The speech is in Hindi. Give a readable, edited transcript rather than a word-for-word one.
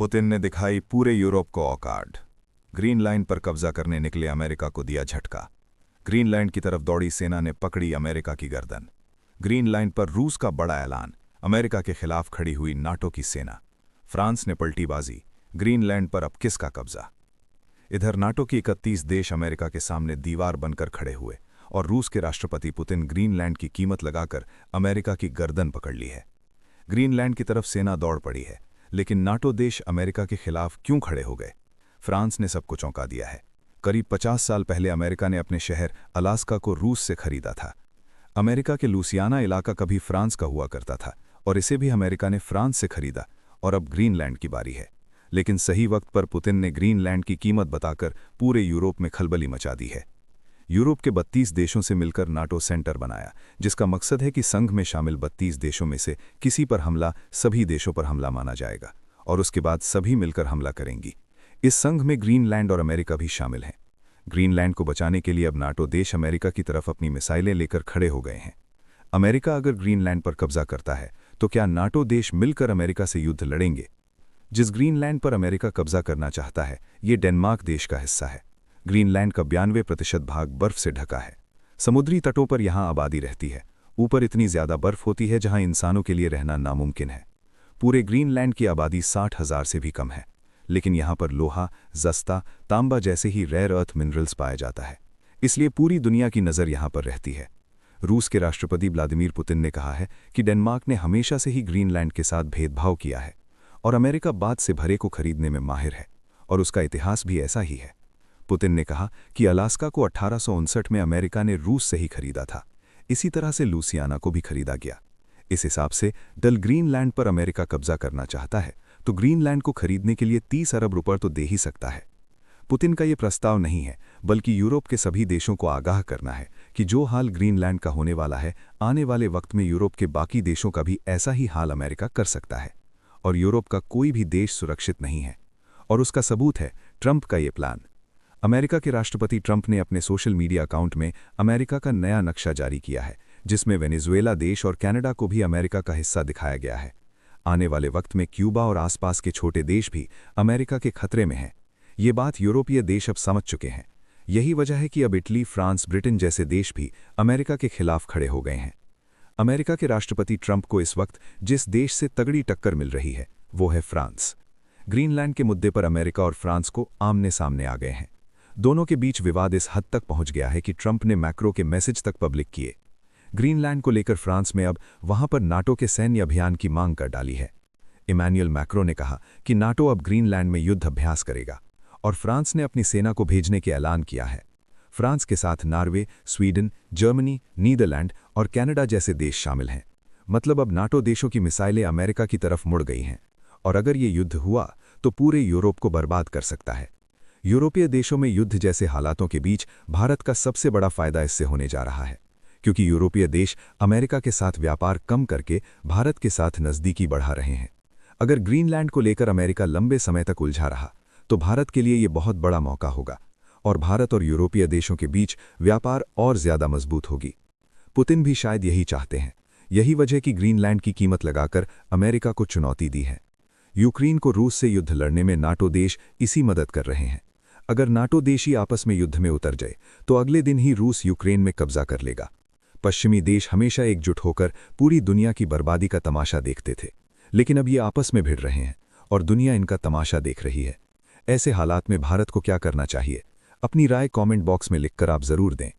पुतिन ने दिखाई पूरे यूरोप को औकात। ग्रीन लाइन पर कब्जा करने निकले अमेरिका को दिया झटका। ग्रीनलैंड की तरफ दौड़ी सेना ने पकड़ी अमेरिका की गर्दन। ग्रीन लाइन पर रूस का बड़ा ऐलान, अमेरिका के खिलाफ खड़ी हुई नाटो की सेना। फ्रांस ने पलटी बाजी, ग्रीनलैंड पर अब किसका कब्जा। इधर नाटो की 31 देश अमेरिका के सामने दीवार बनकर खड़े हुए और रूस के राष्ट्रपति पुतिन ग्रीनलैंड की कीमत लगाकर अमेरिका की गर्दन पकड़ ली है। ग्रीनलैंड की तरफ सेना दौड़ पड़ी है, लेकिन नाटो देश अमेरिका के खिलाफ क्यों खड़े हो गए? फ्रांस ने सबको चौंका दिया है। करीब 50 साल पहले अमेरिका ने अपने शहर अलास्का को रूस से खरीदा था। अमेरिका के लुसियाना इलाका कभी फ्रांस का हुआ करता था और इसे भी अमेरिका ने फ्रांस से खरीदा और अब ग्रीनलैंड की बारी है। लेकिन सही वक्त पर पुतिन ने ग्रीनलैंड की कीमत बताकर पूरे यूरोप में खलबली मचा दी है। यूरोप के 32 देशों से मिलकर नाटो सेंटर बनाया, जिसका मकसद है कि संघ में शामिल 32 देशों में से किसी पर हमला सभी देशों पर हमला माना जाएगा और उसके बाद सभी मिलकर हमला करेंगी। इस संघ में ग्रीनलैंड और अमेरिका भी शामिल हैं। ग्रीनलैंड को बचाने के लिए अब नाटो देश अमेरिका की तरफ अपनी मिसाइलें लेकर खड़े हो गए हैं। अमेरिका अगर ग्रीनलैंड पर कब्जा करता है तो क्या नाटो देश मिलकर अमेरिका से युद्ध लड़ेंगे? जिस ग्रीनलैंड पर अमेरिका कब्जा करना चाहता है, ये डेनमार्क देश का हिस्सा है। ग्रीनलैंड का 92% भाग बर्फ से ढका है। समुद्री तटों पर यहाँ आबादी रहती है। ऊपर इतनी ज्यादा बर्फ होती है जहाँ इंसानों के लिए रहना नामुमकिन है। पूरे ग्रीनलैंड की आबादी 60,000 से भी कम है, लेकिन यहाँ पर लोहा, जस्ता, तांबा जैसे ही रेयर अर्थ मिनरल्स पाया जाता है, इसलिए पूरी दुनिया की नज़र यहाँ पर रहती है। रूस के राष्ट्रपति व्लादिमीर पुतिन ने कहा है कि डेनमार्क ने हमेशा से ही ग्रीनलैंड के साथ भेदभाव किया है और अमेरिका बाद से भरे को खरीदने में माहिर है और उसका इतिहास भी ऐसा ही है। पुतिन ने कहा कि अलास्का को 1859 में अमेरिका ने रूस से ही खरीदा था। इसी तरह से लुसियाना को भी खरीदा गया। इस हिसाब से डल ग्रीनलैंड पर अमेरिका कब्जा करना चाहता है तो ग्रीनलैंड को खरीदने के लिए 30 अरब रुपये तो दे ही सकता है। पुतिन का ये प्रस्ताव नहीं है, बल्कि यूरोप के सभी देशों को आगाह करना है कि जो हाल ग्रीनलैंड का होने वाला है, आने वाले वक्त में यूरोप के बाकी देशों का भी ऐसा ही हाल अमेरिका कर सकता है और यूरोप का कोई भी देश सुरक्षित नहीं है। और उसका सबूत है ट्रंप का ये प्लान। अमेरिका के राष्ट्रपति ट्रंप ने अपने सोशल मीडिया अकाउंट में अमेरिका का नया नक्शा जारी किया है, जिसमें वेनेजुएला देश और कनाडा को भी अमेरिका का हिस्सा दिखाया गया है। आने वाले वक्त में क्यूबा और आसपास के छोटे देश भी अमेरिका के खतरे में हैं। ये बात यूरोपीय देश अब समझ चुके हैं। यही वजह है कि अब इटली, फ्रांस, ब्रिटेन जैसे देश भी अमेरिका के खिलाफ खड़े हो गए हैं। अमेरिका के राष्ट्रपति ट्रंप को इस वक्त जिस देश से तगड़ी टक्कर मिल रही है, वो है फ्रांस। ग्रीनलैंड के मुद्दे पर अमेरिका और फ्रांस को आमने सामने आ गए हैं। दोनों के बीच विवाद इस हद तक पहुंच गया है कि ट्रंप ने मैक्रो के मैसेज तक पब्लिक किए। ग्रीनलैंड को लेकर फ्रांस में अब वहां पर नाटो के सैन्य अभियान की मांग कर डाली है। इमैनुअल मैक्रो ने कहा कि नाटो अब ग्रीनलैंड में युद्ध अभ्यास करेगा और फ्रांस ने अपनी सेना को भेजने के ऐलान किया है। फ्रांस के साथ नॉर्वे, स्वीडन, जर्मनी, नीदरलैंड और कनाडा जैसे देश शामिल हैं। मतलब अब नाटो देशों की मिसाइलें अमेरिका की तरफ मुड़ गई हैं और अगर ये युद्ध हुआ तो पूरे यूरोप को बर्बाद कर सकता है। यूरोपीय देशों में युद्ध जैसे हालातों के बीच भारत का सबसे बड़ा फायदा इससे होने जा रहा है, क्योंकि यूरोपीय देश अमेरिका के साथ व्यापार कम करके भारत के साथ नज़दीकी बढ़ा रहे हैं। अगर ग्रीनलैंड को लेकर अमेरिका लंबे समय तक उलझा रहा तो भारत के लिए ये बहुत बड़ा मौका होगा और भारत और यूरोपीय देशों के बीच व्यापार और ज़्यादा मजबूत होगी। पुतिन भी शायद यही चाहते हैं। यही वजह कि ग्रीनलैंड की कीमत लगाकर अमेरिका को चुनौती दी है। यूक्रेन को रूस से युद्ध लड़ने में नाटो देश इसी मदद कर रहे हैं। अगर नाटो देश ही आपस में युद्ध में उतर जाए तो अगले दिन ही रूस यूक्रेन में कब्जा कर लेगा। पश्चिमी देश हमेशा एकजुट होकर पूरी दुनिया की बर्बादी का तमाशा देखते थे, लेकिन अब ये आपस में भिड़ रहे हैं और दुनिया इनका तमाशा देख रही है। ऐसे हालात में भारत को क्या करना चाहिए? अपनी राय कमेंट बॉक्स में लिखकर आप जरूर दें।